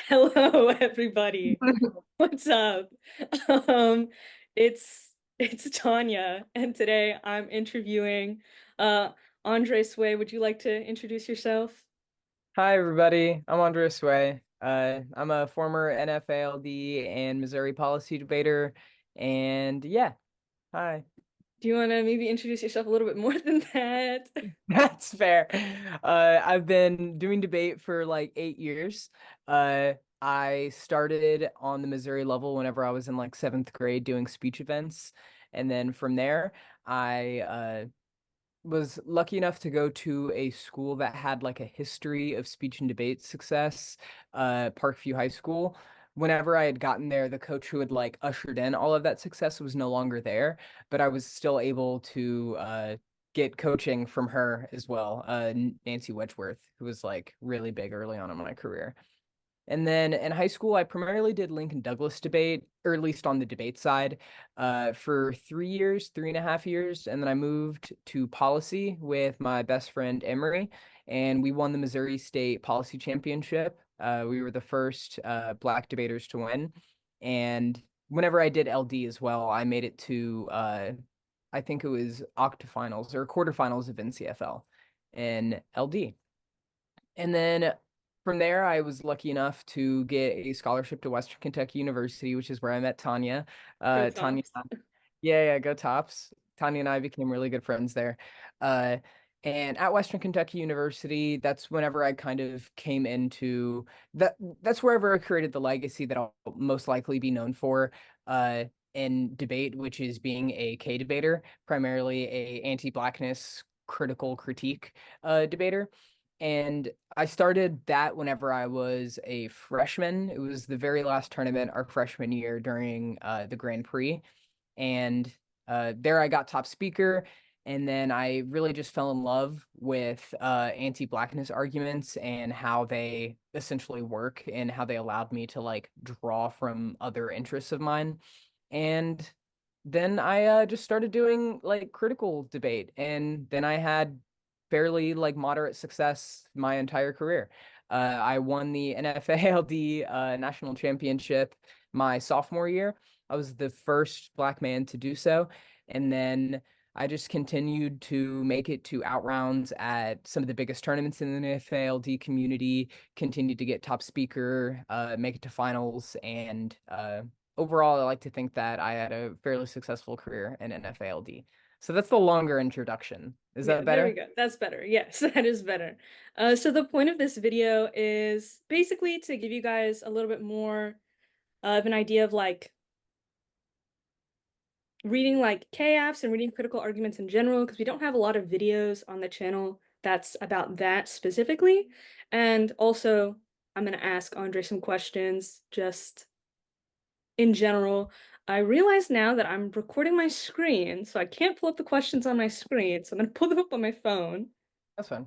Hello, everybody. What's up? Um, it's Tanya, and today I'm interviewing uh Andre Sway. Would you like to introduce yourself? Hi, everybody. I'm Andre Swai. I'm a former NFA and Missouri policy debater. And yeah, hi. Do you want to maybe introduce yourself a little bit more than that? That's fair. I've been doing debate for like 8 years. I started on the Missouri level whenever I was in like seventh grade doing speech events. And then from there, I was lucky enough to go to a school that had like a history of speech and debate success, Parkview High School. Whenever I had gotten there, the coach who had like ushered in all of that success was no longer there, but I was still able to get coaching from her as well, Nancy Wedgeworth, who was like really big early on in my career. And then in high school, I primarily did Lincoln Douglas debate, or at least on the debate side, for 3 years, 3.5 years. And then I moved to policy with my best friend Emery, and we won the Missouri State Policy Championship. We were the first Black debaters to win. And whenever I did LD as well, I made it to, I think it was octafinals or quarterfinals of NCFL in LD. And then from there, I was lucky enough to get a scholarship to Western Kentucky University, which is where I met Tanya. Go Tanya, Tops. yeah, go Tops. Tanya and I became really good friends there. Uh, and at Western Kentucky University, that's whenever I kind of came into that. That's wherever I created the legacy that I'll most likely be known for. In debate, which is being a K debater, primarily a anti-blackness critical critique debater. And I started that whenever I was a freshman. It was the very last tournament our freshman year during the Grand Prix. And there I got top speaker. And then I really just fell in love with anti-blackness arguments and how they essentially work and how they allowed me to like draw from other interests of mine. And then I just started doing like critical debate. And then I had fairly like moderate success my entire career. I won the NFA national championship my sophomore year. I was the first black man to do so. And then I just continued to make it to outrounds at some of the biggest tournaments in the NFA community, continued to get top speaker, make it to finals, and overall, I like to think that I had a fairly successful career in NFA. So that's the longer introduction. Is Yeah, that there we better? go. That's better. Yes, that is better. So the point of this video is basically to give you guys a little bit more of an idea of like reading like KAFs and reading critical arguments in general, because we don't have a lot of videos on the channel that's about that specifically. And also, I'm going to ask Andre some questions just in general. I realize now that I'm recording my screen, so I can't pull up the questions on my screen, so I'm going to pull them up on my phone. That's fine.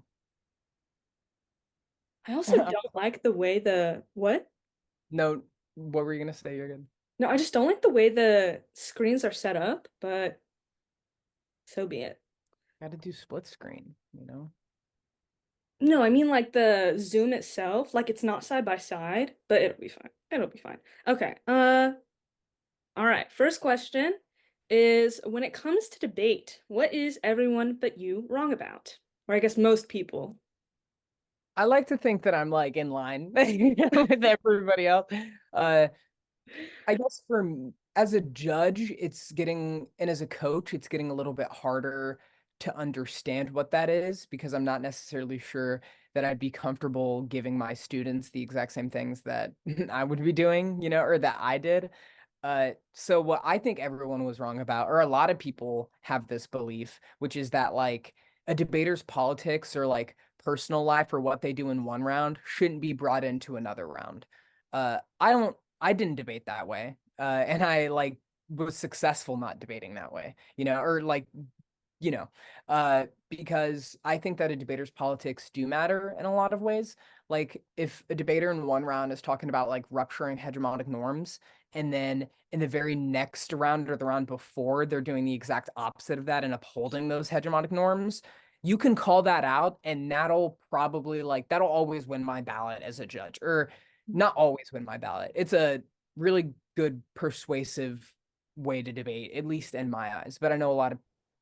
I also don't like the way the what? No, what were you gonna say? You're good. No, I just don't like the way the screens are set up, but so be it. Got to do split screen, you know? No, I mean like the Zoom itself, like it's not side by side, but it'll be fine. It'll be fine. Okay. All right. First question is when it comes to debate, what is everyone but you wrong about? Or I guess most people. I like to think that I'm like in line with everybody else. Uh, I guess as a judge, it's getting, and as a coach, it's getting a little bit harder to understand what that is because I'm not necessarily sure that I'd be comfortable giving my students the exact same things that I would be doing, or that I did. So what I think everyone was wrong about, or a lot of people have this belief, which is that like a debater's politics or like personal life or what they do in one round shouldn't be brought into another round. I didn't debate that way. And I like was successful not debating that way, or like, you know, because I think that a debater's politics do matter in a lot of ways. Like if a debater in one round is talking about like rupturing hegemonic norms, and then in the very next round or the round before, they're doing the exact opposite of that and upholding those hegemonic norms, you can call that out, and that'll probably like that'll always win my ballot as a judge. Or not always win my ballot. It's a really good persuasive way to debate, at least in my eyes. But I know a lot of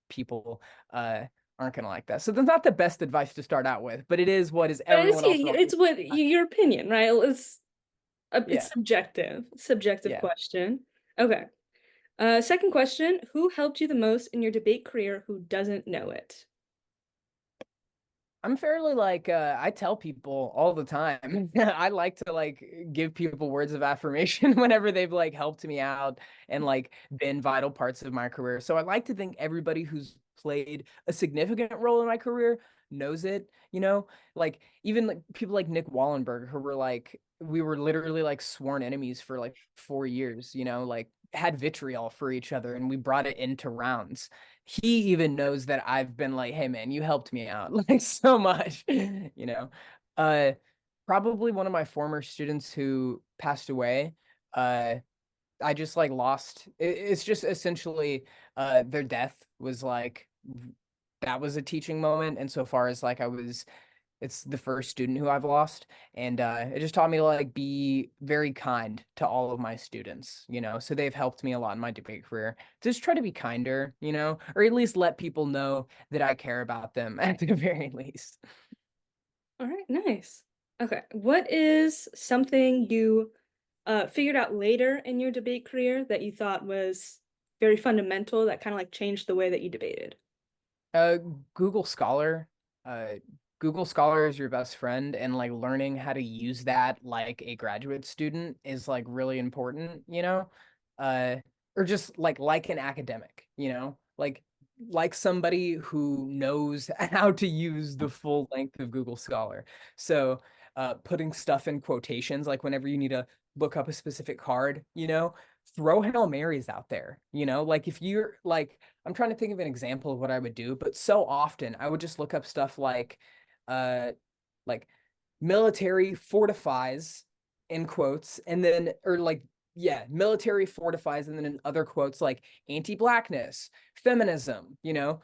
people aren't going to like that. So that's not the best advice to start out with, but it is what is But it's everyone else wrong. it's what your opinion, right? It's Yeah. subjective Yeah. question. Okay. Second question, who helped you the most in your debate career who doesn't know it? I'm fairly like I tell people all the time. I like to like give people words of affirmation whenever they've like helped me out and like been vital parts of my career. So I like to think everybody who's played a significant role in my career knows it, you know? Like even like people like Nick Wallenberg who were like we were literally like sworn enemies for like 4 years, you know, like had vitriol for each other and we brought it into rounds. He even knows that I've been like, hey man, you helped me out like so much, you know. Uh Probably one of my former students who passed away. Uh I just like lost it's just essentially their death was like that was a teaching moment insofar as like I was it's the first student who I've lost, and it just taught me to like be very kind to all of my students, you know. So they've helped me a lot in my debate career. Just try to be kinder, you know, or at least let people know that I care about them at the very least. All right, nice. Okay, what is something you figured out later in your debate career that you thought was very fundamental that kind of like changed the way that you debated? Uh, Google Scholar, uh, Google Scholar is your best friend, and like learning how to use that like a graduate student is like really important, you know, uh, or just like an academic, you know, like somebody who knows how to use the full length of Google Scholar. So, putting stuff in quotations, like whenever you need to look up a specific card, you know, throw Hail Marys out there, you know, like if you're like I'm trying to think of an example of what I would do, but so often I would just look up stuff uh like military fortifies in quotes and then or like yeah, military fortifies and then in other quotes like anti-blackness, feminism, you know,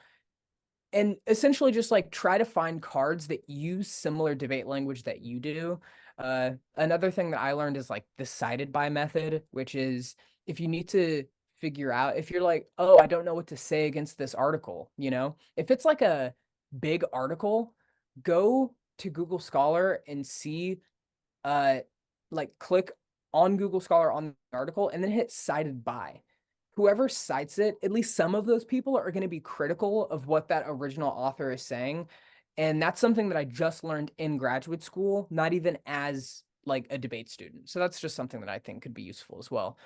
and essentially just like try to find cards that use similar debate language that you do. Another thing that I learned is like the cited by method, which is if you need to figure out if you're like, oh, I don't know what to say against this article, you know, if it's like a big article, go to Google Scholar and see uh like click on Google Scholar on the article and then hit cited by. Whoever cites it, at least some of those people are going to be critical of what that original author is saying. And that's something that I just learned in graduate school, not even as like a debate student. So that's just something that I think could be useful as well.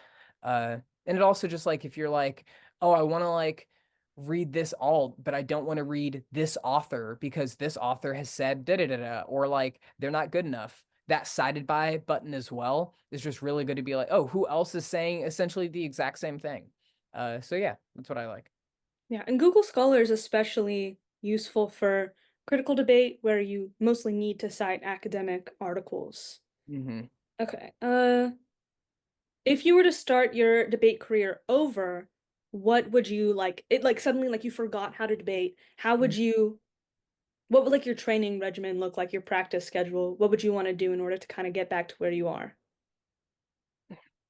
And it also just like if you're like, oh, I want to like read this alt, but I don't want to read this author because this author has said da da da da, or like they're not good enough. That cited by button as well is just really good to be like, oh, who else is saying essentially the exact same thing? So yeah, that's what I like. Yeah, and Google Scholar is especially useful for critical debate where you mostly need to cite academic articles. Hmm. Okay. If you were to start your debate career over, what would you like? It like suddenly like you forgot how to debate. How would you what would like your training regimen look like, your practice schedule? What would you want to do in order to kind of get back to where you are?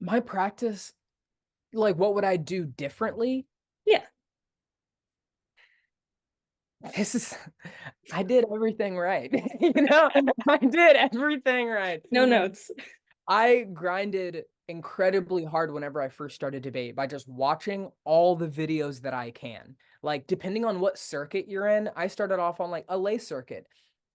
My practice, like, what would I do differently? Yeah, This is, I did everything right. You know, I did everything right. no notes. I grinded incredibly hard whenever I first started debate by just watching all the videos that I can. Like, depending on what circuit you're in, I started off on like a lay circuit.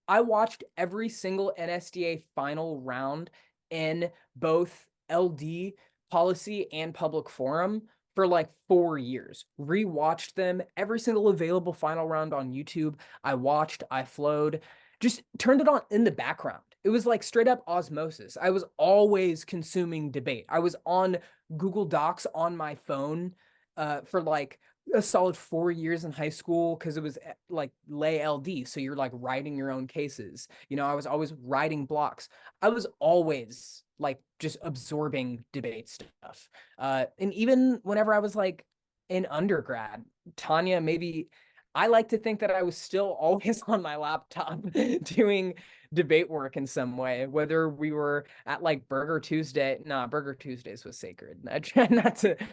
I watched every single NSDA final round in both LD policy and public forum for like 4 years. Rewatched them, every single available final round on YouTube. I watched, I flowed, just turned it on in the background. It was like straight up osmosis. I was always consuming debate. I was on Google Docs on my phone for like a solid 4 years in high school because it was like lay LD. So you're like writing your own cases. You know, I was always writing blocks. I was always like just absorbing debate stuff. And even whenever I was like in undergrad, Tanya, maybe I like to think that I was still always on my laptop doing debate work in some way, whether we were at like Burger Tuesday. Nah, Burger Tuesdays was sacred. I try not to ruin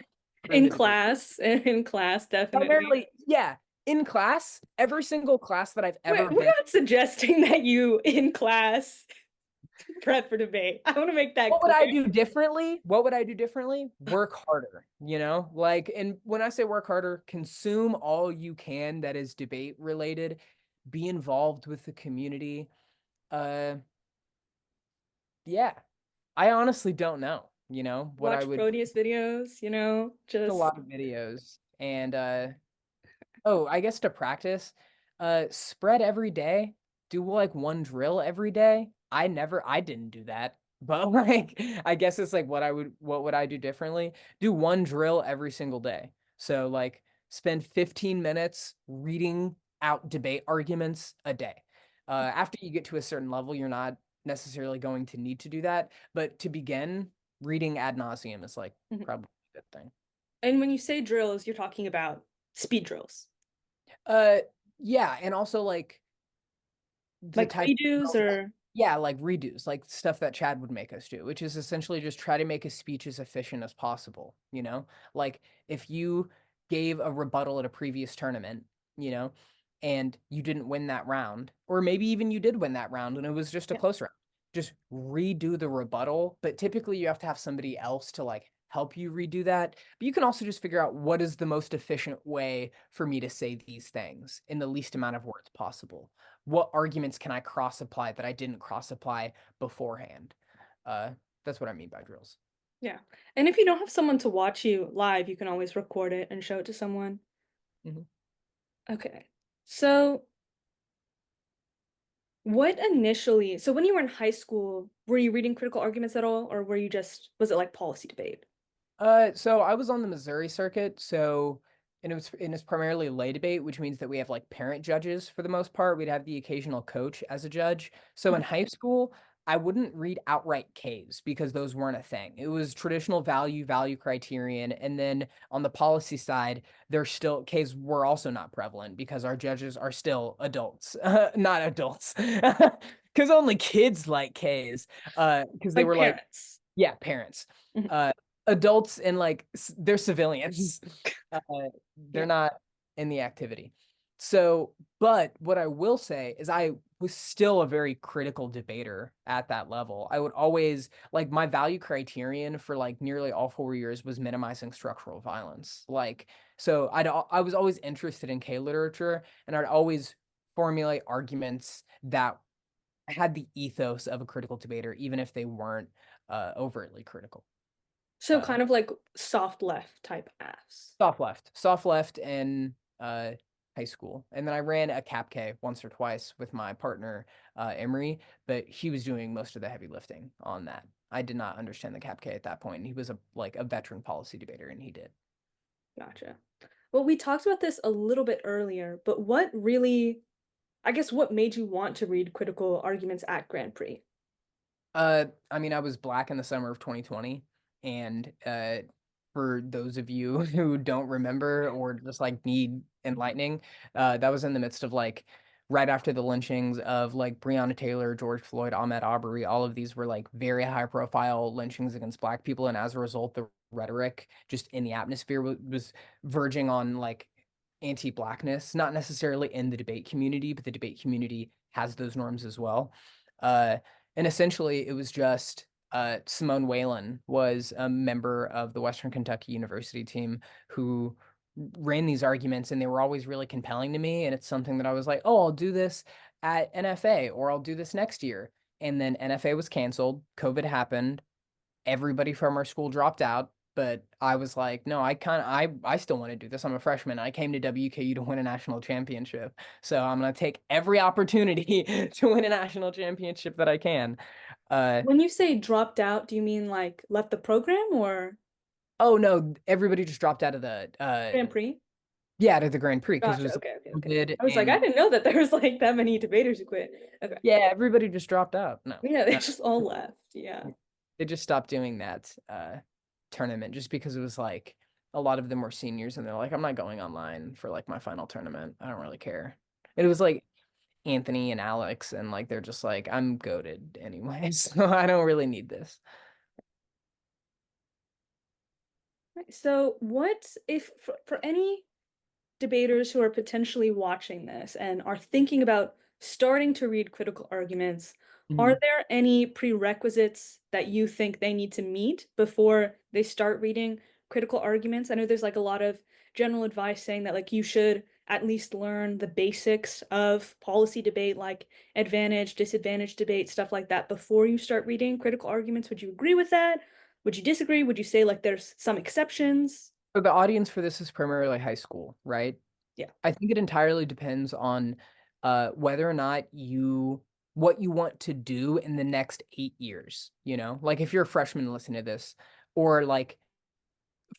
In the debate. class, in class, definitely. Primarily, yeah, in class, every single class that I've ever We're been. not suggesting that you in class prep for debate. I want to make that What would clear. I do differently? What would I do differently? Work harder, you know? Like, and when I say work harder, consume all you can that is debate related, be involved with the community. Uh, yeah. I honestly don't know, what I Watch would Proteus videos, a just lot of videos and oh, I guess to practice, spread every day. Do like one drill every day. I didn't do that. But like, I guess it's like what would I do differently? Do one drill every single day. So like, spend 15 minutes reading out debate arguments a day. After you get to a certain level, you're not necessarily going to need to do that. But to begin, reading ad nauseum is like Mhm. probably a good thing. And when you say drills, you're talking about speed drills, Uh, yeah, and also like the like type of redos drills or yeah, like redos, like stuff that Chad would make us do, which is essentially just try to make a speech as efficient as possible, you know? Like if you gave a rebuttal at a previous tournament, you know, and you didn't win that round, or maybe even you did win that round and it was just a yeah. close round, just redo the rebuttal. But typically you have to have somebody else to like help you redo that. But you can also just figure out what is the most efficient way for me to say these things in the least amount of words possible. What arguments can I cross apply that I didn't cross apply beforehand? Uh, that's what I mean by drills. Yeah. And if you don't have someone to watch you live, you can always record it and show it to someone. Mhm. Okay. So, so when you were in high school, were you reading critical arguments at all, or was it like policy debate? So I was on the Missouri circuit, and it's primarily lay debate, which means that we have like parent judges for the most part. We'd have the occasional coach as a judge. So in Mhm. high school, I wouldn't read outright Ks because those weren't a thing. It was traditional value criterion, and then on the policy side, there's still Ks were also not prevalent because our judges are still adults, not adults, because only kids like Ks, because they Like were like parents. yeah, parents. Mhm. Uh, adults and like they're civilians. Uh, they're Yeah. not in the activity. So, but what I will say is I was still a very critical debater at that level. I would always like my value criterion for like nearly all 4 years was minimizing structural violence. Like, so I was always interested in K literature and I'd always formulate arguments that had the ethos of a critical debater, even if they weren't overtly critical. So Uh, kind of like soft left type Affs. soft left in high school, and then I ran a Cap K once or twice with my partner Emery, but he was doing most of the heavy lifting on that. I did not understand the Cap K at that point, and he was a veteran policy debater, and he did. Gotcha. Well, we talked about this a little bit earlier, but I guess what made you want to read critical arguments at Grand Prix? I mean, I was black in the summer of 2020, and for those of you who don't remember or just like need enlightening, that was in the midst of like right after the lynchings of like Breonna Taylor, George Floyd, Ahmaud Arbery. All of these were like very high profile lynchings against black people, and as a result, the rhetoric just in the atmosphere was verging on like anti-blackness, not necessarily in the debate community, but the debate community has those norms as well. Uh, and essentially, it was just Simone Whalen was a member of the Western Kentucky University team who ran these arguments, and they were always really compelling to me. And it's something that I was like, oh, I'll do this at NFA or I'll do this next year. And then NFA was canceled, COVID happened, everybody from our school dropped out. But I was like, no, I still want to do this. I'm a freshman. I came to WKU to win a national championship. So I'm gonna take every opportunity to win a national championship that I can. Uh When you say dropped out, do you mean like left the program or oh no, everybody just dropped out of the Grand Prix? yeah, to the Grand Prix because it Gotcha. was Okay, okay, okay. COVID I was like, I and didn't know that there was like that many debaters who quit. Okay. yeah, everybody just dropped out. No. Yeah, they Uh, just all left. Yeah. they just stopped doing that tournament just because it was like a lot of them were seniors and they're like, I'm not going online for like my final tournament. I don't really care. And it was like Anthony and Alex, and like they're just like, I'm goated anyway, so I don't really need this. Right. So, what if for any debaters who are potentially watching this and are thinking about starting to read critical arguments, are Mhm. there any prerequisites that you think they need to meet before they start reading critical arguments? I know there's like a lot of general advice saying that like you should at least learn the basics of policy debate, like advantage, disadvantage debate, stuff like that before you start reading critical arguments. Would you agree with that? Would you disagree? Would you say like there's some exceptions? So the audience for this is primarily high school, right? Yeah. I think it entirely depends on whether or not what you want to do in the next 8 years, Like if you're a freshman listening to this, or like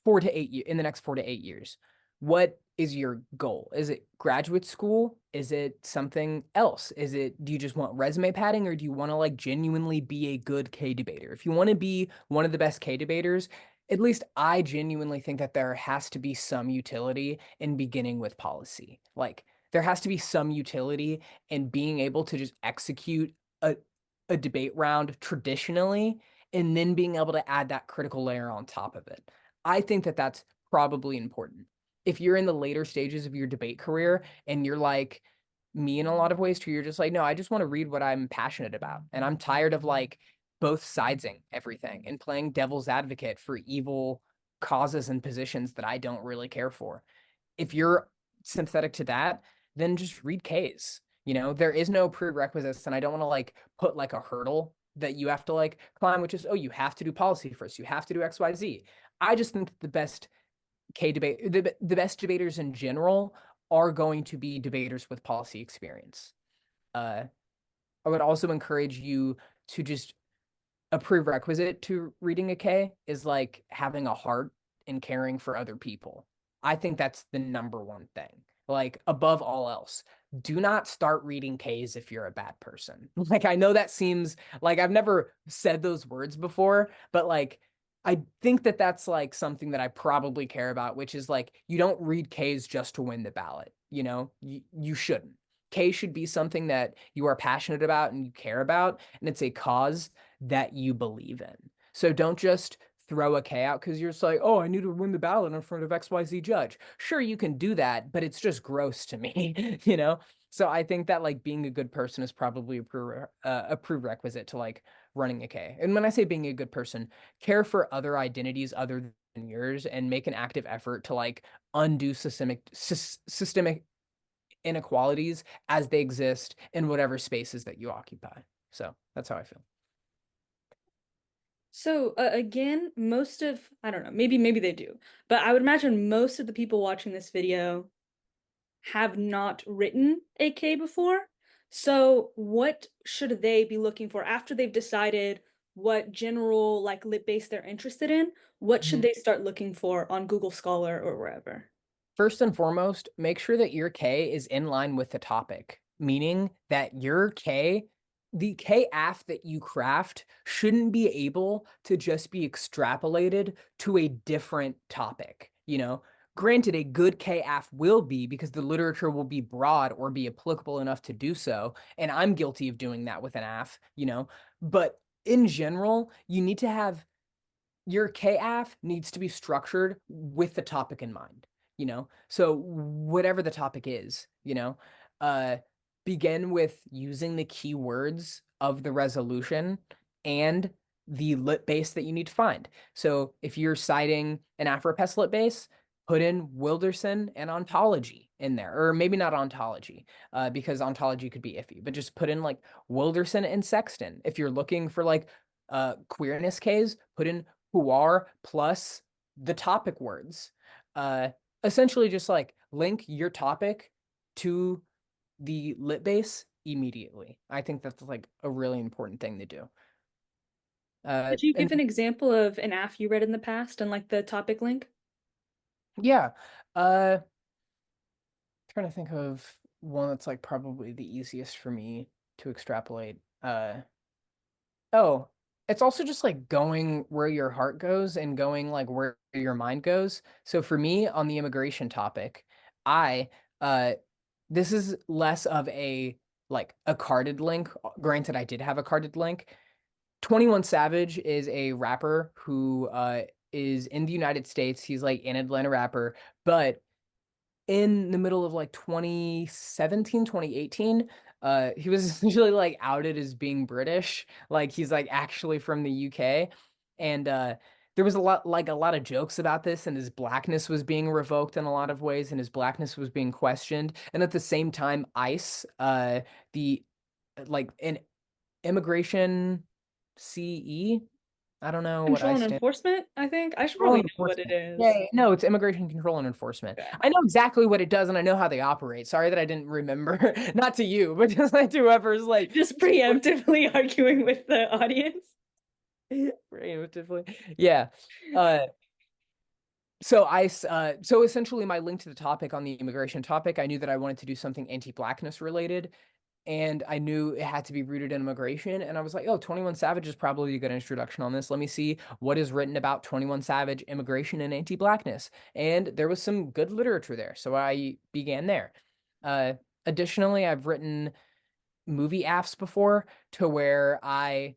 4 to 8 years in the next 4 to 8 years. What is your goal? Is it graduate school? Is it something else? Do you just want resume padding, or do you want to like genuinely be a good K debater? If you want to be one of the best K debaters, at least I genuinely think that there has to be some utility in beginning with policy. Like there has to be some utility in being able to just execute a, a debate round traditionally and then being able to add that critical layer on top of it. I think that that's probably important. If you're in the later stages of your debate career and you're like me in a lot of ways too, you're just like, no, I just want to read what I'm passionate about. And I'm tired of like both sidesing everything and playing devil's advocate for evil causes and positions that I don't really care for. If you're sympathetic to that, then just read K's. There is no prerequisites, and I don't want to like put like a hurdle that you have to like climb, which is, oh, you have to do policy first, you have to do XYZ. I just think that the best debaters in general are going to be debaters with policy experience. Uh, I would also encourage you to just a prerequisite to reading a K is like having a heart and caring for other people. I think that's the number one thing. Like above all else, do not start reading Ks if you're a bad person. Like I know that seems like I've never said those words before, but like I think that that's like something that I probably care about, which is like you don't read Ks just to win the ballot. You shouldn't. K should be something that you are passionate about and you care about, and it's a cause that you believe in. So don't just throw a K out because you're just like, oh, I need to win the ballot in front of XYZ judge. Sure, you can do that, but it's just gross to me, you know? So I think that like being a good person is probably a prerequisite to like running a K. And when I say being a good person, care for other identities other than yours and make an active effort to like undo systemic inequalities as they exist in whatever spaces that you occupy. So that's how I feel. So again, I don't know, maybe they do, but I would imagine most of the people watching this video have not written a K before. So what should they be looking for after they've decided what general like lit base they're interested in? What should Mhm. they start looking for on Google Scholar or wherever? First and foremost, make sure that your K is in line with the topic, meaning that the K-AF that you craft shouldn't be able to just be extrapolated to a different topic. Granted, a good K-AF will be because the literature will be broad or be applicable enough to do so. And I'm guilty of doing that with an AF. But in general, you need to have your KAF needs to be structured with the topic in mind. So whatever the topic is, uh, begin with using the keywords of the resolution and the lit base that you need to find. So if you're citing an Afropest lit base, put in Wilderson and ontology in there, or maybe not ontology, because ontology could be iffy, but just put in like Wilderson and Sexton. If you're looking for like queerness Ks, put in who are plus the topic words. Uh, Essentially, just like link your topic to the lit base immediately. I think that's like a really important thing to do. Could you And give an example of an AF you read in the past and like the topic link? yeah, trying to think of one that's like probably the easiest for me to extrapolate. Oh. it's also just like going where your heart goes and going like where your mind goes. So for me on the immigration topic, I uh this is less of a like a carded link. Granted, I did have a carded link. 21 Savage is a rapper who is in the United States. He's like an Atlanta rapper, but in the middle of like 2017, 2018, he was essentially like outed as being British. Like he's like actually from the UK. And there was a lot of jokes about this, and his blackness was being revoked in a lot of ways, and his blackness was being questioned. And at the same time, ICE, the like an immigration CE, I don't know what Control I and stand. enforcement, I think. I should Control probably and know what it enforcement. Yeah, is. yeah, no, it's immigration control and enforcement. Yeah. I know exactly what it does and I know how they operate. Sorry that I didn't remember. Not to you, but just like to whoever's like Just preemptively arguing with the audience. preemptively. Yeah. Uh so essentially my link to the topic on the immigration topic, I knew that I wanted to do something anti-blackness related, and I knew it had to be rooted in immigration. And I was like, oh, 21 Savage is probably a good introduction on this. Let me see what is written about 21 Savage, immigration, and anti-blackness. And there was some good literature there. So I began there. Uh, Additionally, I've written movie AFs before to where and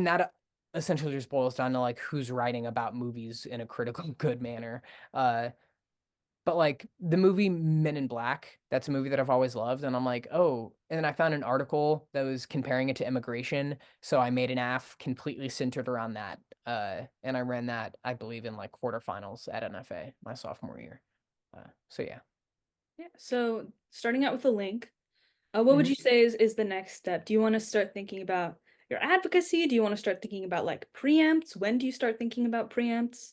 that essentially just boils down to like who's writing about movies in a critical good manner. Uh, but like the movie Men in Black, that's a movie that I've always loved. And I'm like, oh, and then I found an article that was comparing it to immigration. So I made an AF completely centered around that. And I ran that, I believe, in like quarterfinals at NFA my sophomore year. So yeah. Yeah. So starting out with a link, what would Mhm. you say is the next step? Do you want to start thinking about your advocacy? Do you want to start thinking about like preempts? When do you start thinking about preempts?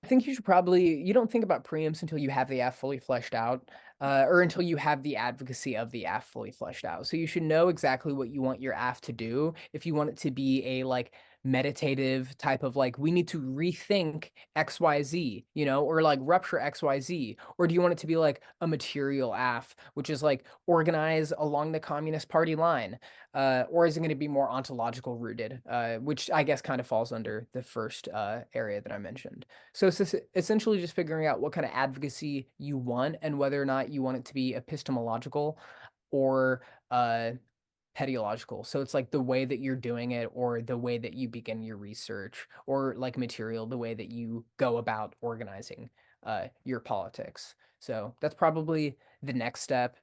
I think you should probably you don't think about preamps until you have the app fully fleshed out, or until you have the advocacy of the app fully fleshed out. So you should know exactly what you want your app to do. If you want it to be a like meditative type of like we need to rethink XYZ, or like rupture XYZ, or do you want it to be like a material app, which is like organize along the Communist Party line, or is it going to be more ontological rooted, which I guess kind of falls under the first area that I mentioned. So it's essentially just figuring out what kind of advocacy you want and whether or not you want it to be epistemological or pediological. So it's like the way that you're doing it or the way that you begin your research or like material, the way that you go about organizing your politics. So that's probably the next step.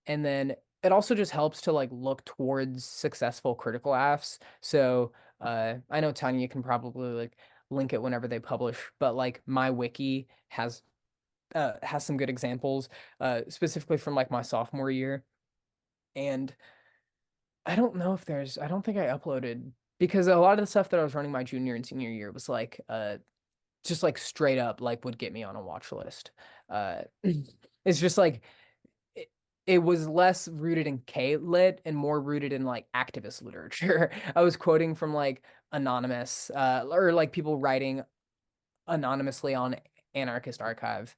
And then it also just helps to like look towards successful critical AFs. So I know Tanya can probably like link it whenever they publish, but like my wiki has some good examples, specifically from like my sophomore year. And I don't think I uploaded because a lot of the stuff that I was running my junior and senior year was like just like straight up like would get me on a watch list. It's just like it, it was less rooted in K-lit and more rooted in like activist literature. I was quoting from like anonymous or like people writing anonymously on Anarchist Archive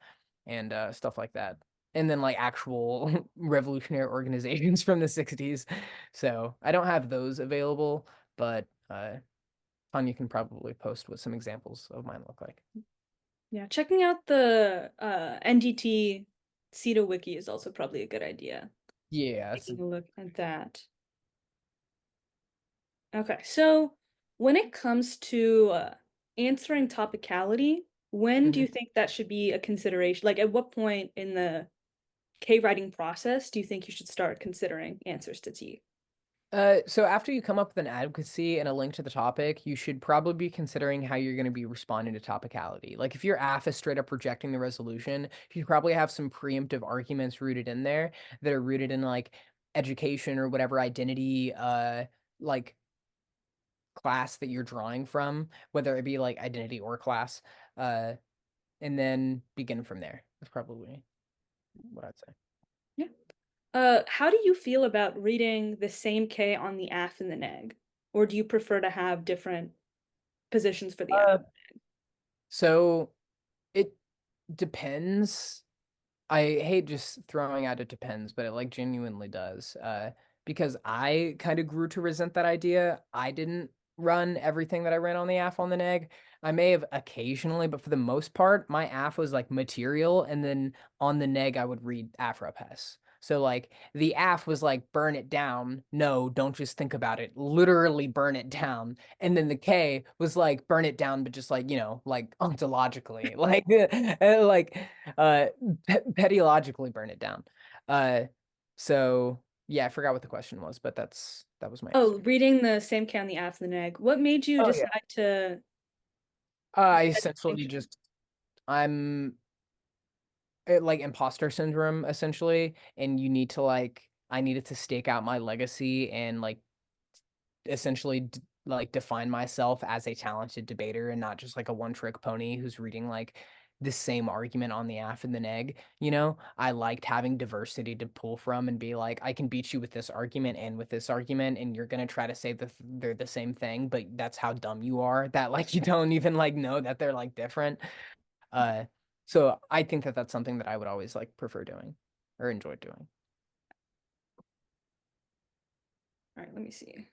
and stuff like that. And then like actual revolutionary organizations from the 60s. So I don't have those available, but Tanya can probably post what some examples of mine look like. Yeah, checking out the NDT CETA wiki is also probably a good idea. Yeah, Taking a look at that. Okay, so when it comes to answering topicality, when do you mhm. think that should be a consideration? Like, at what point in the K writing process do you think you should start considering answers to T? So after you come up with an advocacy and a link to the topic, you should probably be considering how you're going to be responding to topicality. Like if your AF is straight up rejecting the resolution, you probably have some preemptive arguments rooted in there that are rooted in like education or whatever identity like class that you're drawing from, whether it be like identity or class. Uh and then begin from there. That's probably what I'd say. Yeah. How do you feel about reading the same K on the AF and the neg? Or do you prefer to have different positions for the AF? Uh so it depends. I hate just throwing out it depends, but it like genuinely does. Because I kind of grew to resent that idea. I didn't run everything that I ran on the AF on the neg. I may have occasionally, but for the most part, my AF was like material, and then on the neg I would read AfroPes. So like the AF was like burn it down. No, don't just think about it. Literally burn it down. And then the K was like burn it down, but just like, like ontologically, like uh pedologically burn it down. Uh so yeah, I forgot what the question was, but that was my Oh, answer. reading the same K on the AF and the neg. What made you Oh yeah. decide to I make that essentially distinction? just I'm like imposter syndrome essentially, and you need to like I needed to stake out my legacy and like essentially like define myself as a talented debater and not just like a one-trick pony who's reading like the same argument on the AF and the neg. I liked having diversity to pull from and be like, I can beat you with this argument and with this argument, and you're gonna try to say that they're the same thing, but that's how dumb you are that like you don't even like know that they're like different. Uh, so I think that that's something that I would always like prefer doing or enjoy doing. All right, let me see.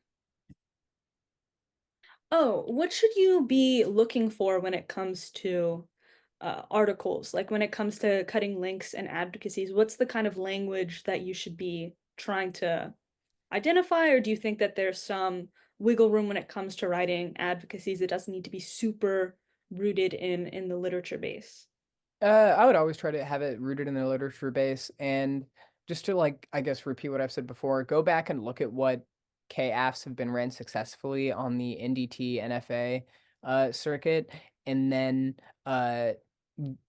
Oh, what should you be looking for when it comes to articles? Like when it comes to cutting links and advocacies, what's the kind of language that you should be trying to identify, or do you think that there's some wiggle room when it comes to writing advocacies? It doesn't need to be super rooted in the literature base. I would always try to have it rooted in the literature base, and just to like, I guess, repeat what I've said before, go back and look at what KAFs have been ran successfully on the NDT NFA circuit, and then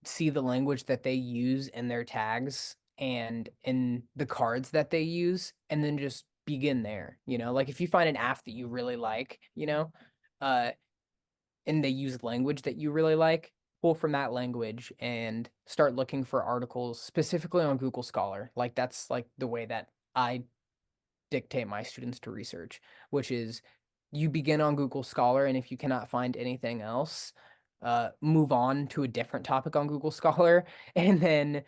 see the language that they use in their tags and in the cards that they use, and then just begin there. Like if you find an AF that you really like, uh, and they use language that you really like, pull from that language and start looking for articles specifically on Google Scholar. Like that's like the way that I dictate my students to research, which is you begin on Google Scholar, and if you cannot find anything else, move on to a different topic on Google Scholar, and then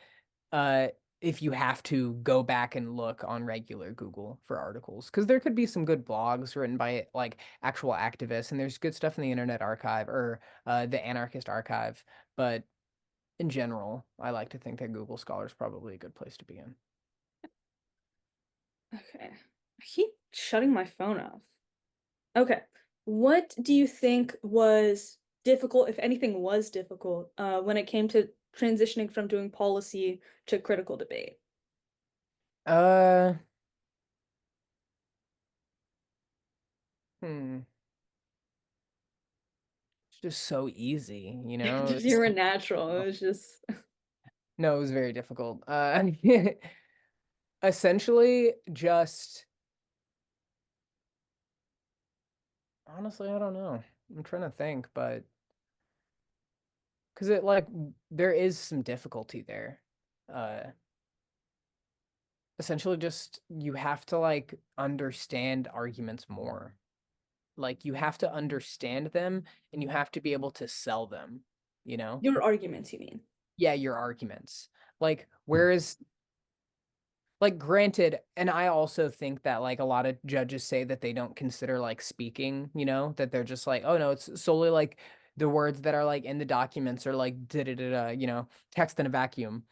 uh if you have to go back and look on regular Google for articles, because there could be some good blogs written by like actual activists, and there's good stuff in the Internet Archive or the Anarchist Archive. But in general, I like to think that Google Scholar is probably a good place to begin. Okay. I keep shutting my phone off. Okay. What do you think was difficult, if anything was difficult, when it came to transitioning from doing policy to critical debate? Uh, hmm, it's just so easy, Just you were natural. It was just No, it was very difficult. Essentially, just honestly, I don't know. I'm trying to think, but because it like there is some difficulty there. Uh, Essentially, just you have to like understand arguments more. Like you have to understand them, and you have to be able to sell them, you know? your arguments, you mean? Yeah, your arguments. Like, whereas like granted, and I also think that like a lot of judges say that they don't consider like speaking, that they're just like, oh no, it's solely like the words that are like in the documents or like da da da da, text in a vacuum.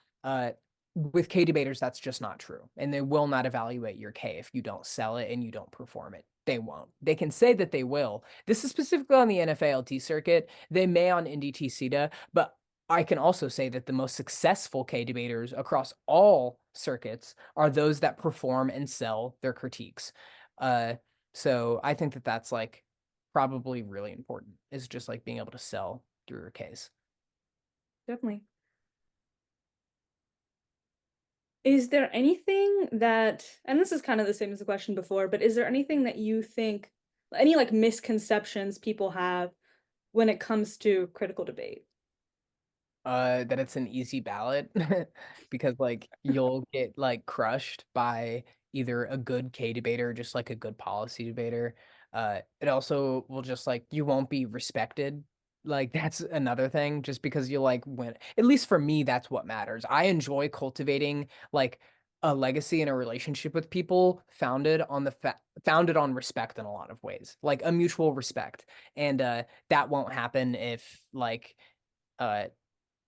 With K debaters, that's just not true. And they will not evaluate your K if you don't sell it and you don't perform it. They won't. They can say that they will. This is specifically on the NFA circuit. They may on NDT CETA, but I can also say that the most successful K debaters across all circuits are those that perform and sell their critiques. Uh, so I think that that's like probably really important is just like being able to sell through your case. Definitely. Is there anything that, and this is kind of the same as the question before, but is there anything that you think, any like misconceptions people have when it comes to critical debate? That it's an easy ballot because like you'll get like crushed by either a good K debater or just like a good policy debater. It also will just like you won't be respected. Like that's another thing, just because you like win. At least for me, that's what matters. I enjoy cultivating like a legacy and a relationship with people founded on respect in a lot of ways, like a mutual respect. And that won't happen if like uh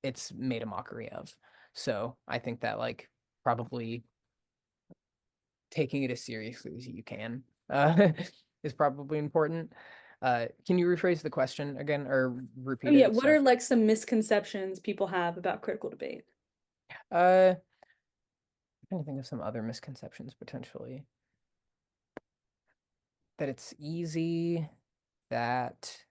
it's made a mockery of. So I think that like probably taking it as seriously as you can is probably important. Can you rephrase the question again or Oh repeat yeah, it? what So, are like some misconceptions people have about critical debate? I'm trying to think of some other misconceptions potentially. That it's easy, that,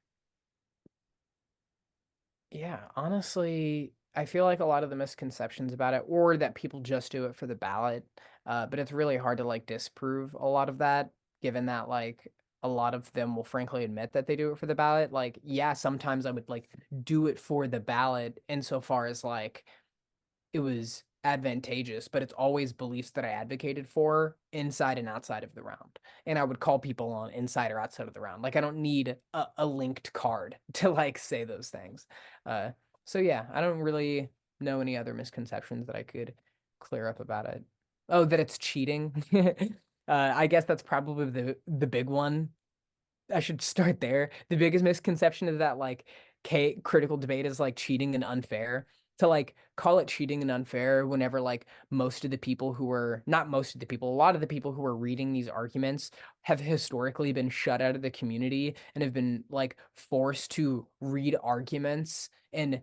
yeah, honestly, I feel like a lot of the misconceptions about it, or that people just do it for the ballot, but it's really hard to like disprove a lot of that, given that like a lot of them will frankly admit that they do it for the ballot. Like, yeah, sometimes I would like do it for the ballot insofar as like it was advantageous, but it's always beliefs that I advocated for inside and outside of the round. And I would call people on inside or outside of the round. Like I don't need a linked card to like say those things. Uh, so yeah, I don't really know any other misconceptions that I could clear up about it. Oh, that it's cheating. I guess that's probably the big one. I should start there. The biggest misconception is that like critical debate is like cheating and unfair. To like call it cheating and unfair whenever like most of the people who are not most of the people, a lot of the people who are reading these arguments have historically been shut out of the community and have been like forced to read arguments, and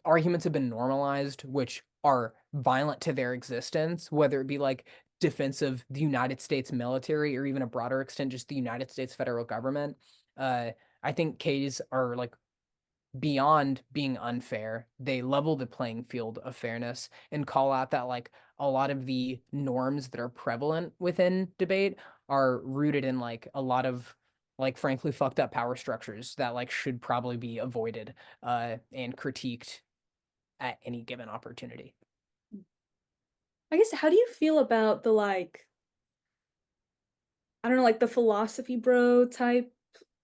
arguments have been normalized, which are violent to their existence, whether it be like defense of the United States military or even a broader extent, just the United States federal government. Uh, I think K's are like beyond being unfair. They level the playing field of fairness and call out that like a lot of the norms that are prevalent within debate are rooted in like a lot of like frankly fucked up power structures that like should probably be avoided and critiqued at any given opportunity. I guess how do you feel about the like I don't know, like the philosophy bro type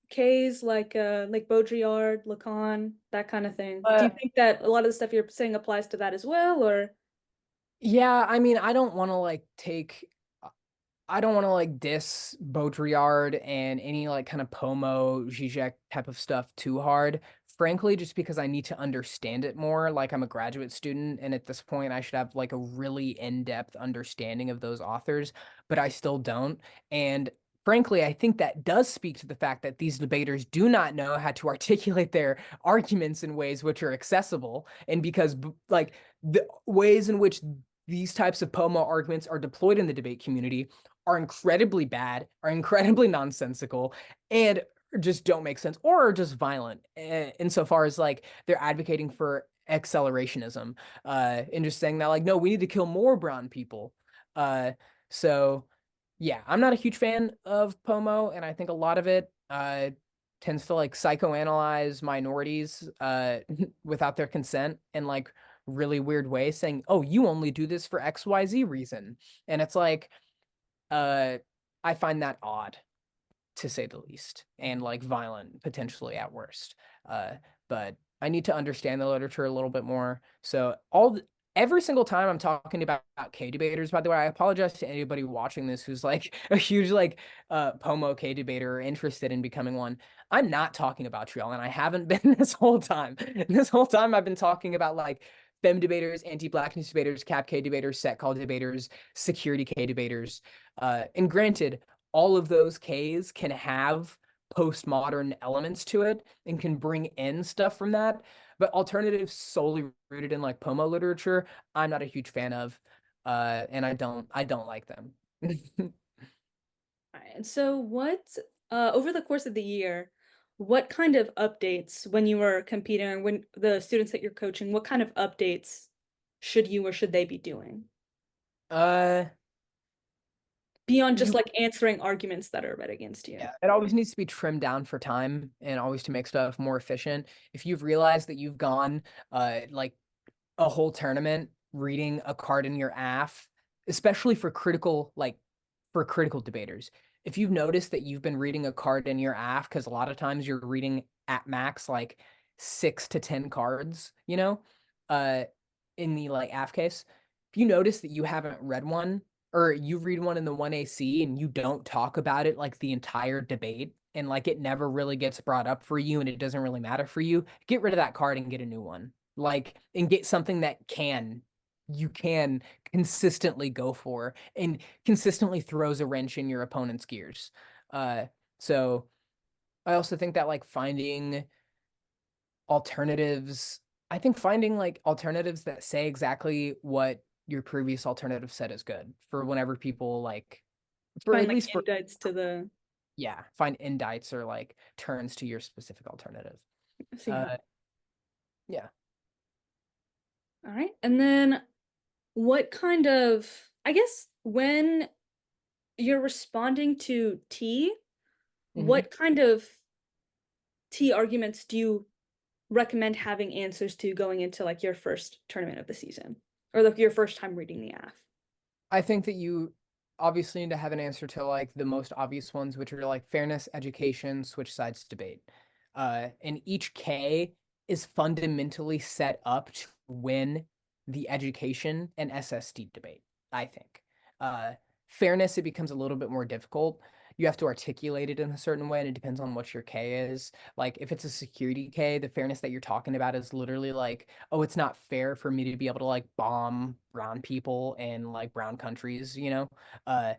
K's like Baudrillard, Lacan, that kind of thing. Do you Uh, think that a lot of the stuff you're saying applies to that as well, or yeah, I mean, I don't want to like diss Baudrillard and any like kind of Pomo, Zizek type of stuff too hard. Frankly, just because I need to understand it more. Like I'm a graduate student, and at this point, I should have like a really in-depth understanding of those authors, but I still don't. And frankly, I think that does speak to the fact that these debaters do not know how to articulate their arguments in ways which are accessible. And because like the ways in which these types of Pomo arguments are deployed in the debate community are incredibly bad, are incredibly nonsensical, and just don't make sense or are just violent insofar as like they're advocating for accelerationism and just saying that like no, we need to kill more brown people. Uh, so yeah, I'm not a huge fan of Pomo, and I think a lot of it tends to like psychoanalyze minorities without their consent in like really weird ways, saying, "Oh, you only do this for XYZ reason," and it's like uh, I find that odd to say the least, and like violent potentially at worst. Uh, but I need to understand the literature a little bit more. So every single time I'm talking about K debaters, by the way, I apologize to anybody watching this who's like a huge like Pomo K debater or interested in becoming one. I'm not talking about y'all, and I haven't been this whole time. This whole time I've been talking about like fem debaters, anti-blackness debaters, cap K debaters, set call debaters, security K debaters. And granted, all of those Ks can have postmodern elements to it and can bring in stuff from that. But alternatives solely rooted in like Pomo literature, I'm not a huge fan of. And I don't like them. Alright, and so what over the course of the year, what kind of updates when you were competing or when the students that you're coaching, what kind of updates should you or should they be doing? Uh Beyond just you like answering arguments that are read against you. Yeah, it always needs to be trimmed down for time and always to make stuff more efficient. If you've realized that you've gone like a whole tournament reading a card in your AF, especially for critical debaters. If you've noticed that you've been reading a card in your AF, because a lot of times you're reading at max like 6 to 10 cards, uh, in the like AF case. if you notice that you haven't read one, or you read one in the 1AC and you don't talk about it like the entire debate, and like it never really gets brought up for you and it doesn't really matter for you, get rid of that card and get a new one. Like, and get something that you can consistently go for and consistently throws a wrench in your opponent's gears. So I also think that like finding alternatives, I think finding like alternatives that say exactly what your previous alternative said is good for whenever people like, for Find at like least for, indicts to the. yeah, find indites or like turns to your specific alternative. So yeah. Uh, yeah. All right. And then what kind of, I guess when you're responding to T, Hmm. what kind of T arguments do you recommend having answers to going into like your first tournament of the season or like your first time reading the AF? I think that you obviously need to have an answer to like the most obvious ones, which are like fairness, education, switch sides debate. And each K is fundamentally set up to win the education and SSD debate, I think. Uh, Fairness, it becomes a little bit more difficult. You have to articulate it in a certain way, and it depends on what your K is. Like if it's a security K, the fairness that you're talking about is literally like, oh, it's not fair for me to be able to like bomb brown people in like brown countries, you know? Uh,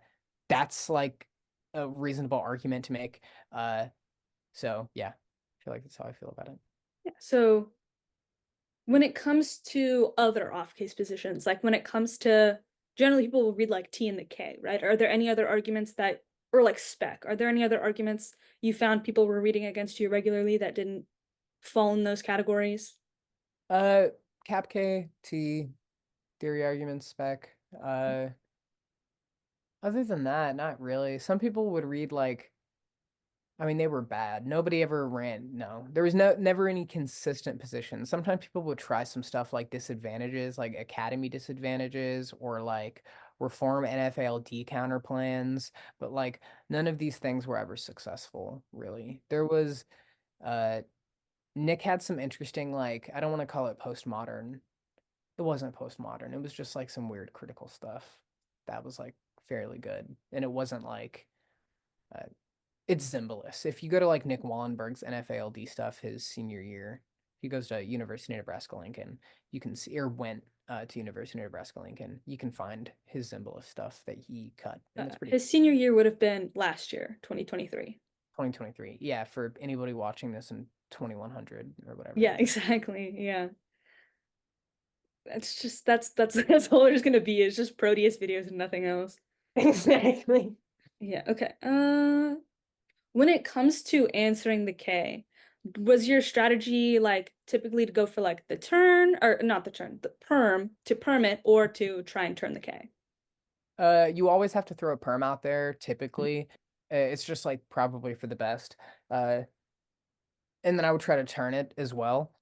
that's like a reasonable argument to make. Uh, so yeah, I feel like that's how I feel about it. Yeah. So when it comes to other off case positions, like when it comes to generally people will read like T and the K, right? Are there any other arguments that, or like spec, are there any other arguments you found people were reading against you regularly that didn't fall in those categories? Uh, Cap K, T, theory arguments, spec. Uh, Other than that, not really. Some people would read like, I mean, they were bad. Nobody ever ran. No, there was never any consistent position. Sometimes people would try some stuff like disadvantages, like academy disadvantages, or like reform NFALD counter plans. But like none of these things were ever successful, really. There was uh Nick had some interesting, like, I don't want to call it postmodern. It wasn't postmodern. It was just like some weird critical stuff that was like fairly good. And it wasn't like uh, it's Zimbalist. If you go to like Nick Wallenberg's NFALD stuff his senior year, he goes to University of Nebraska Lincoln. You can see, or went to University of Nebraska Lincoln. You can find his Zimbalist stuff that he cut, and it's pretty His senior year would have been last year, 2023. 2023. Yeah, for anybody watching this in 2100 or whatever Yeah, it is. exactly. Yeah. That's just that's that's all there's gonna be is just Proteus videos and nothing else. Exactly. Yeah, okay. When it comes to answering the K, was your strategy like typically to go for like the turn or not the turn, the perm to perm it or to try and turn the K? You always have to throw a perm out there, typically. It's just like probably for the best. Uh, and then I would try to turn it as well.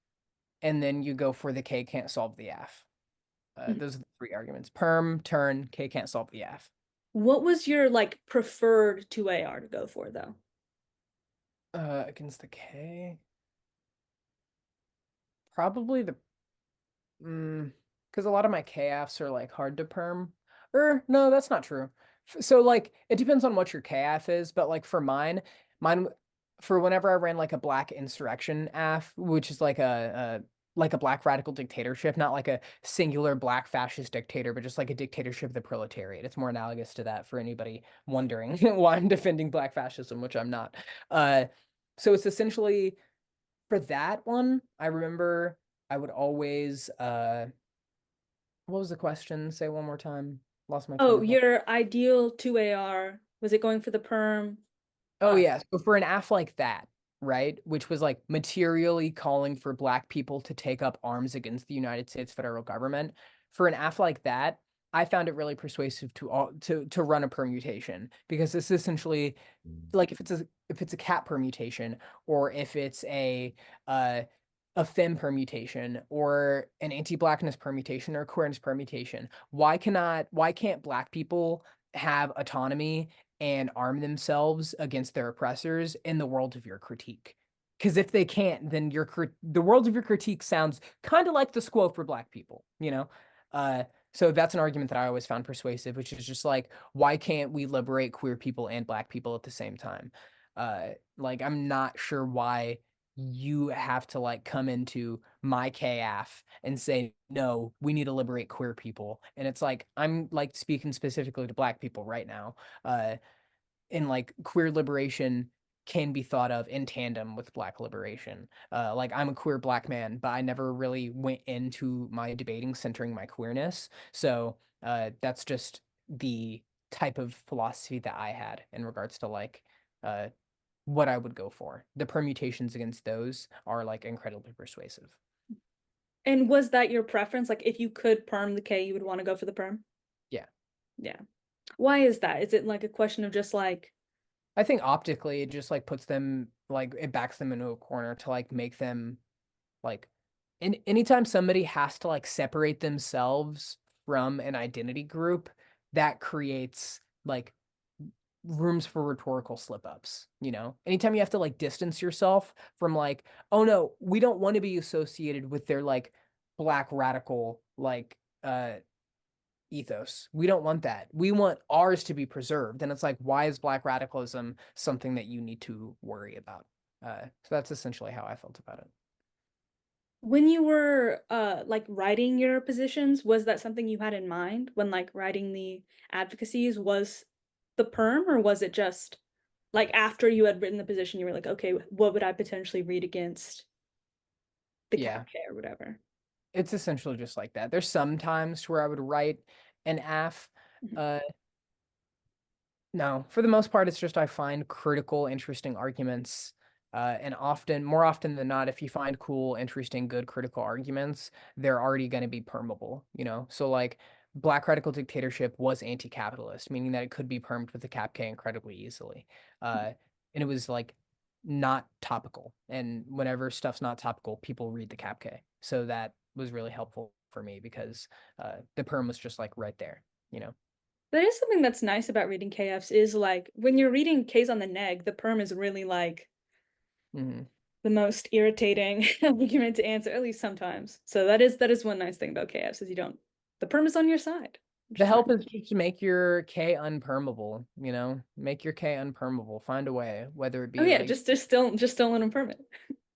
And then you go for the K can't solve the F. Mhm. Those are the three arguments. Perm, turn, K can't solve the F. What was your like preferred 2AR to go for though? Against the K, probably the because a lot of my KFs are like hard to perm. Or no, that's not true. So like it depends on what your KF is, but like for mine for whenever I ran like a black insurrection AF, which is like a black radical dictatorship, not like a singular black fascist dictator, but just like a dictatorship of the proletariat. It's more analogous to that for anybody wondering why I'm defending black fascism, which I'm not. Uh, so it's essentially for that one, I remember I would always what was the question? Say one more time. Lost my train Oh, of thought. your ideal 2AR, was it going for the perm? Oh Uh, yeah. So for an AF like that, right, which was like materially calling for black people to take up arms against the United States federal government, for an AF like that, I found it really persuasive to run a permutation because it's essentially like if it's a cat permutation or if it's uh a fem permutation or an anti-blackness permutation or a queerness permutation, why can't black people have autonomy and arm themselves against their oppressors in the world of your critique? Because if they can't, then the world of your critique sounds kind of like the squo for black people, you know? So that's an argument that I always found persuasive, which is just like, why can't we liberate queer people and black people at the same time? Like, I'm not sure why you have to like come into my KF and say, no, we need to liberate queer people. And it's like, I'm like speaking specifically to black people right now. Uh, and like queer liberation can be thought of in tandem with black liberation. Like I'm a queer black man, but I never really went into my debating centering my queerness. So that's just the type of philosophy that I had in regards to like uh, what I would go for. The permutations against those are like incredibly persuasive. And was that your preference? Like if you could perm the K, you would want to go for the perm? Yeah. Yeah. Why is that? Is it like a question of just like, I think optically it just like puts them like it backs them into a corner to like make them like anytime somebody has to like separate themselves from an identity group, that creates like rooms for rhetorical slip ups, you know? Anytime you have to like distance yourself from like, oh no, we don't want to be associated with their like black radical like ethos. We don't want that. We want ours to be preserved. And it's like, why is black radicalism something that you need to worry about? So that's essentially how I felt about it. when you were like writing your positions, was that something you had in mind when like writing the advocacies? Was the perm, or was it just like after you had written the position, you were like, okay, what would I potentially read against the Yeah. CAPK or whatever? It's essentially just like that. There's some times where I would write an AF. Mhm. Uh, no, for the most part, it's just I find critical, interesting arguments. And often, more often than not, if you find cool, interesting, good critical arguments, they're already going to be permeable, you know? So, like, Black radical dictatorship was anti-capitalist, meaning that it could be permed with the CAPK incredibly easily. And it was like not topical. And whenever stuff's not topical, people read the CAPK. So that was really helpful for me because the perm was just like right there, you know? That is something that's nice about reading KFs is like when you're reading K's on the neg, the perm is really like Hmm. the most irritating argument to answer, at least sometimes. So that is one nice thing about KFs is you don't the perm is on your side, which The is nice. help is just to make your K unpermeable, you know? Make your K unpermeable. Find a way, whether it Oh be yeah, like just still let them perm it.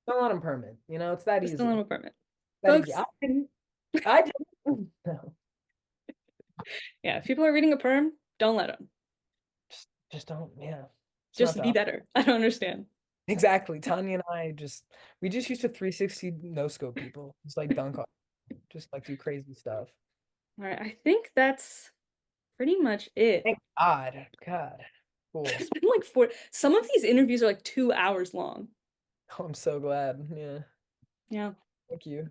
don't let them permit. You know, it's that Just still let easy. them perm it. That easy. Folks, I didn't. No, yeah, if people are reading a perm, don't let them. just don't. Yeah, it's not Just be the better. I don't understand. exactly. Tanya and I we just used to 360 no scope people. Just like dunk on, just like do crazy stuff. All right, I think that's pretty much it. Thank God. God. It's Cool. been like some of these interviews are like 2 hours long. Oh, I'm so glad. Yeah. Yeah, Thank you.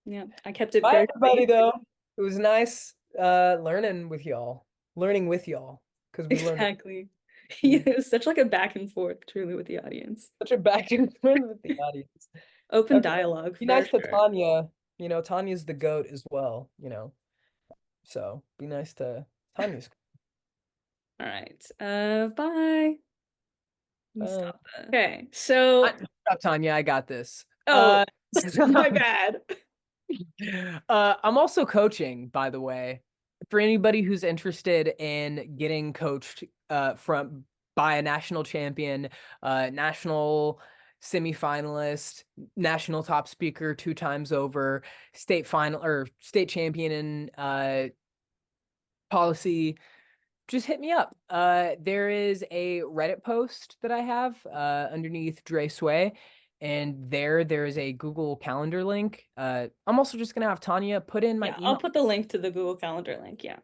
yeah. I kept it Bye, very everybody, brief. though. It was nice learning with y'all, because we learned Exactly. It was such like a back and forth truly with the audience. such a back and forth with the audience. Open Okay. dialogue Be for nice to sure. Tanya. You know, Tanya's the goat as well, you know. So be nice to Tanya's. All right. Bye. Let me Uh, stop that. Okay, so stop, Tanya. I got this. oh, my bad. I'm also coaching, by the way, for anybody who's interested in getting coached from by a national champion, national semifinalist, national top speaker 2 times over, state final or state champion in policy. Just hit me up. There is a Reddit post that I have underneath Dre Sway, and there is a Google Calendar link. I'm also just gonna have Tanya put in my Yeah, I'll email, put the link to the Google Calendar link. Yeah.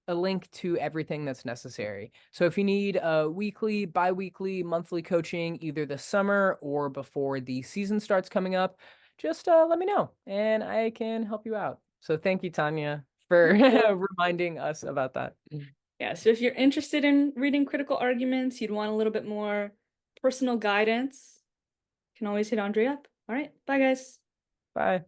a link to everything that's necessary. So if you need weekly, bi-weekly, monthly coaching, either this summer or before the season starts coming up, just let me know, and I can help you out. So thank you, Tanya, for reminding us about that. Yeah, so if you're interested in reading critical arguments, you'd want a little bit more personal guidance, you can always hit Andre up. All right, bye guys. Bye.